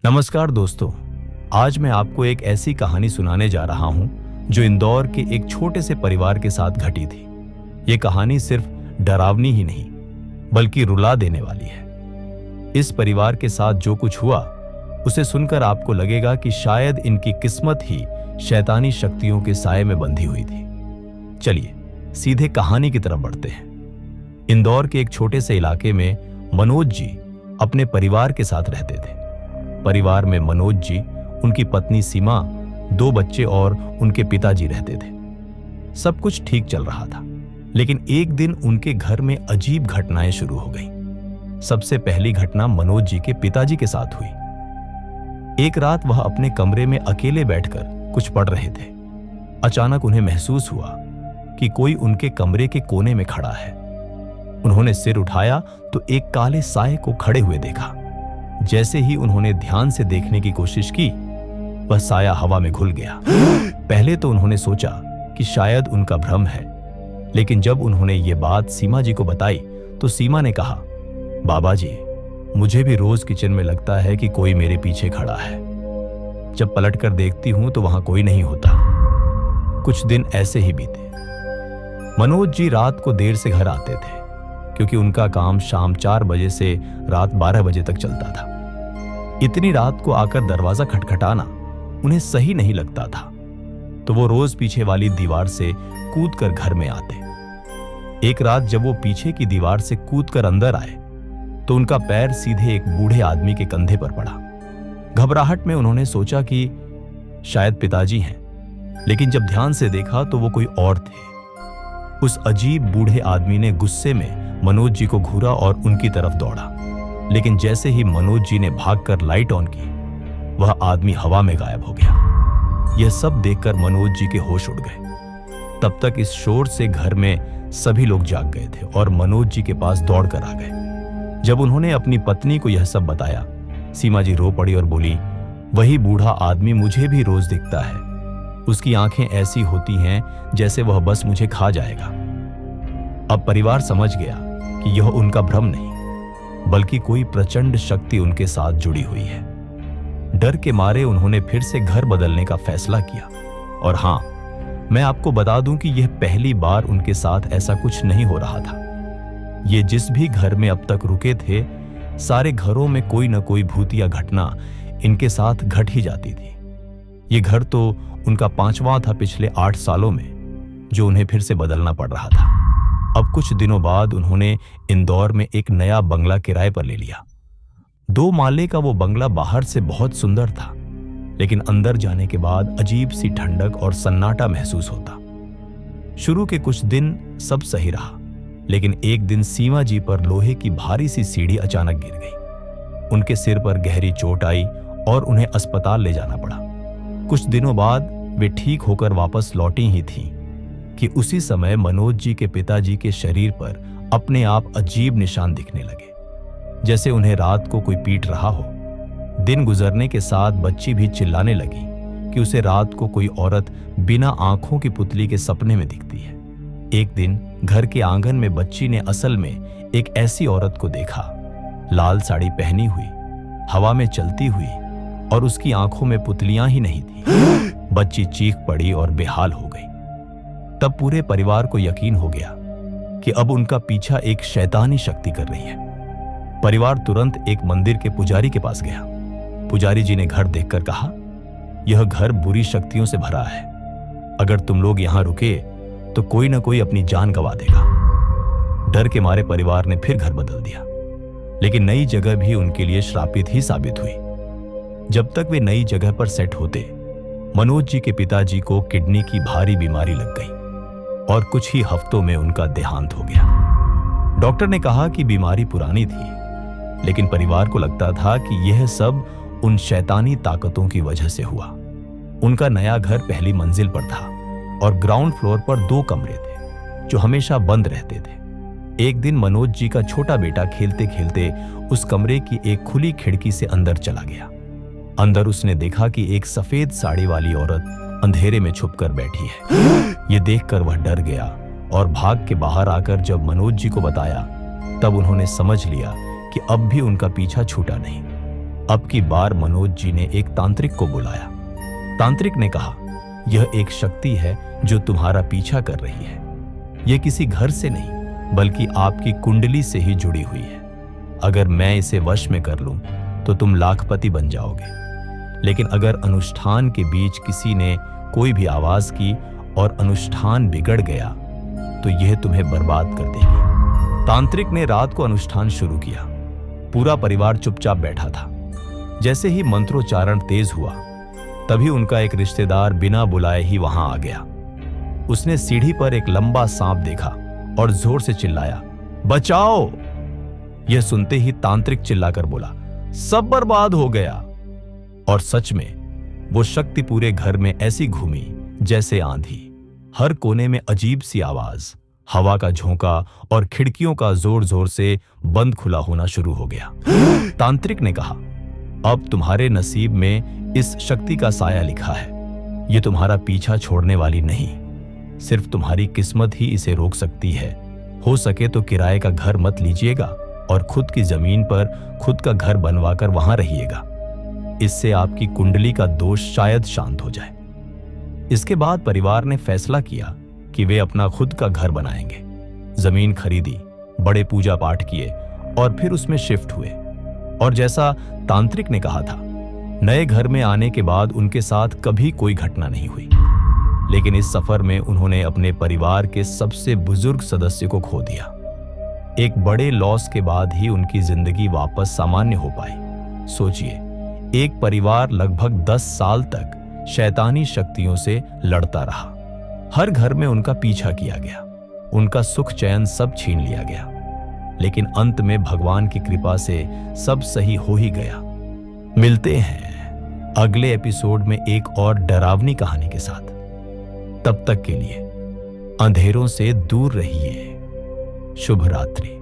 नमस्कार दोस्तों। आज मैं आपको एक ऐसी कहानी सुनाने जा रहा हूं जो इंदौर के एक छोटे से परिवार के साथ घटी थी। ये कहानी सिर्फ डरावनी ही नहीं बल्कि रुला देने वाली है। इस परिवार के साथ जो कुछ हुआ उसे सुनकर आपको लगेगा कि शायद इनकी किस्मत ही शैतानी शक्तियों के साए में बंधी हुई थी। चलिए सीधे कहानी की तरफ बढ़ते हैं। इंदौर के एक छोटे से इलाके में मनोज जी अपने परिवार के साथ रहते थे। परिवार में मनोज जी, उनकी पत्नी सीमा, 2 बच्चे और उनके पिताजी रहते थे। सब कुछ ठीक चल रहा था, लेकिन एक दिन उनके घर में अजीब घटनाएं शुरू हो गईं। सबसे पहली घटना मनोज जी के पिताजी के साथ हुई। एक रात वह अपने कमरे में अकेले बैठकर कुछ पढ़ रहे थे। अचानक उन्हें महसूस हुआ कि कोई उनके कमरे के कोने में खड़ा है। उन्होंने सिर उठाया तो एक काले साए को खड़े हुए देखा। जैसे ही उन्होंने ध्यान से देखने की कोशिश की, वह साया हवा में घुल गया। पहले तो उन्होंने सोचा कि शायद उनका भ्रम है, लेकिन जब उन्होंने ये बात सीमा जी को बताई तो सीमा ने कहा, बाबा जी, मुझे भी रोज किचन में लगता है कि कोई मेरे पीछे खड़ा है। जब पलटकर देखती हूं तो वहां कोई नहीं होता। कुछ दिन ऐसे ही बीते। मनोज जी रात को देर से घर आते थे, क्योंकि उनका काम शाम 4 बजे से रात 12 बजे तक चलता था। इतनी रात को आकर दरवाजा खटखटाना उन्हें सही नहीं लगता था, तो वो रोज पीछे वाली दीवार से कूदकर घर में आते। एक रात जब वो पीछे की दीवार से कूदकर अंदर आए तो उनका पैर सीधे एक बूढ़े आदमी के कंधे पर पड़ा। घबराहट में उन्होंने सोचा कि शायद पिताजी हैं, लेकिन जब ध्यान से देखा तो वो कोई और थे। उस अजीब बूढ़े आदमी ने गुस्से में मनोज जी को घूरा और उनकी तरफ दौड़ा, लेकिन जैसे ही मनोज जी ने भागकर लाइट ऑन की, वह आदमी हवा में गायब हो गया। यह सब देखकर मनोज जी के होश उड़ गए। तब तक इस शोर से घर में सभी लोग जाग गए थे और मनोज जी के पास दौड़कर आ गए। जब उन्होंने अपनी पत्नी को यह सब बताया, सीमा जी रो पड़ी और बोली, वही बूढ़ा आदमी मुझे भी रोज दिखता है। उसकी आंखें ऐसी होती हैं जैसे वह बस मुझे खा जाएगा। अब परिवार समझ गया कि यह उनका भ्रम नहीं बल्कि कोई प्रचंड शक्ति उनके साथ जुड़ी हुई है। डर के मारे उन्होंने फिर से घर बदलने का फैसला किया। और हां, मैं आपको बता दूं कि यह पहली बार उनके साथ ऐसा कुछ नहीं हो रहा था। ये जिस भी घर में अब तक रुके थे, सारे घरों में कोई न कोई भूतिया घटना इनके साथ घट ही जाती थी। ये घर तो उनका 5वां था पिछले 8 सालों में, जो उन्हें फिर से बदलना पड़ रहा था। अब कुछ दिनों बाद उन्होंने इंदौर में एक नया बंगला किराए पर ले लिया। 2 माले का वो बंगला बाहर से बहुत सुंदर था, लेकिन अंदर जाने के बाद अजीब सी ठंडक और सन्नाटा महसूस होता। शुरू के कुछ दिन सब सही रहा, लेकिन एक दिन सीमा जी पर लोहे की भारी सी सीढ़ी अचानक गिर गई। उनके सिर पर गहरी चोट आई और उन्हें अस्पताल ले जाना पड़ा। कुछ दिनों बाद वे ठीक होकर वापस लौटी ही थीं कि उसी समय मनोज जी के पिताजी के शरीर पर अपने आप अजीब निशान दिखने लगे, जैसे उन्हें रात को कोई पीट रहा हो। दिन गुजरने के साथ बच्ची भी चिल्लाने लगी कि उसे रात को कोई औरत बिना आंखों की पुतली के सपने में दिखती है। एक दिन घर के आंगन में बच्ची ने असल में एक ऐसी औरत को देखा, लाल साड़ी पहनी हुई, हवा में चलती हुई, और उसकी आंखों में पुतलियां ही नहीं थी। बच्ची चीख पड़ी और बेहाल हो गई। तब पूरे परिवार को यकीन हो गया कि अब उनका पीछा एक शैतानी शक्ति कर रही है। परिवार तुरंत एक मंदिर के पुजारी के पास गया। पुजारी जी ने घर देखकर कहा, यह घर बुरी शक्तियों से भरा है। अगर तुम लोग यहां रुके तो कोई ना कोई अपनी जान गंवा देगा। डर के मारे परिवार ने फिर घर बदल दिया, लेकिन नई जगह भी उनके लिए श्रापित ही साबित हुई। जब तक वे नई जगह पर सेट होते, मनोज जी के पिताजी को किडनी की भारी बीमारी लग गई और कुछ ही हफ्तों में उनका देहांत हो गया। डॉक्टर ने कहा कि बीमारी पुरानी थी, लेकिन परिवार को लगता था कि यह सब उन शैतानी ताकतों की वजह से हुआ। उनका नया घर पहली मंजिल पर था और ग्राउंड फ्लोर पर 2 कमरे थे जो हमेशा बंद रहते थे। एक दिन मनोज जी का छोटा बेटा खेलते खेलते उस कमरे की एक खुली खिड़की से अंदर चला गया। अंदर उसने देखा कि एक सफेद साड़ी वाली औरत अंधेरे में छुपकर बैठी है। ये देखकर वह डर गया और भाग के बाहर आकर जब मनोज जी को बताया, तब उन्होंने समझ लिया कि अब भी उनका पीछा छूटा नहीं। अब की बार मनोज जी ने एक तांत्रिक को बुलाया। तांत्रिक ने कहा, यह एक शक्ति है जो तुम्हारा पीछा कर रही है। यह किसी घर से नहीं बल्कि आपकी कुंडली से ही जुड़ी हुई है। अगर मैं इसे वश में कर लूं तो तुम लाखपति बन जाओगे, लेकिन अगर अनुष्ठान के बीच किसी ने कोई भी आवाज की और अनुष्ठान बिगड़ गया तो यह तुम्हें बर्बाद कर देगी। तांत्रिक ने रात को अनुष्ठान शुरू किया। पूरा परिवार चुपचाप बैठा था। जैसे ही मंत्रोच्चारण तेज हुआ तभी उनका एक रिश्तेदार बिना बुलाए ही वहां आ गया। उसने सीढ़ी पर एक लंबा सांप देखा और जोर से चिल्लाया, बचाओ। यह सुनते ही तांत्रिक चिल्लाकर बोला, सब बर्बाद हो गया। और सच में वो शक्ति पूरे घर में ऐसी घूमी जैसे आंधी। हर कोने में अजीब सी आवाज, हवा का झोंका और खिड़कियों का जोर जोर से बंद खुला होना शुरू हो गया। तांत्रिक ने कहा, अब तुम्हारे नसीब में इस शक्ति का साया लिखा है। ये तुम्हारा पीछा छोड़ने वाली नहीं, सिर्फ तुम्हारी किस्मत ही इसे रोक सकती है। हो सके तो किराए का घर मत लीजिएगा और खुद की जमीन पर खुद का घर बनवाकर वहां रहिएगा। इससे आपकी कुंडली का दोष शायद शांत हो जाए। इसके बाद परिवार ने फैसला किया कि वे अपना खुद का घर बनाएंगे। जमीन खरीदी, बड़े पूजा पाठ किए और फिर उसमें शिफ्ट हुए। और जैसा तांत्रिक ने कहा था, नए घर में आने के बाद उनके साथ कभी कोई घटना नहीं हुई। लेकिन इस सफर में उन्होंने अपने परिवार के सबसे बुजुर्ग सदस्य को खो दिया। एक बड़े लॉस के बाद ही उनकी जिंदगी वापस सामान्य हो पाई। सोचिए, एक परिवार लगभग 10 साल तक शैतानी शक्तियों से लड़ता रहा। हर घर में उनका पीछा किया गया, उनका सुख चैन सब छीन लिया गया। लेकिन अंत में भगवान की कृपा से सब सही हो ही गया। मिलते हैं अगले एपिसोड में एक और डरावनी कहानी के साथ। तब तक के लिए अंधेरों से दूर रहिए। शुभ रात्रि।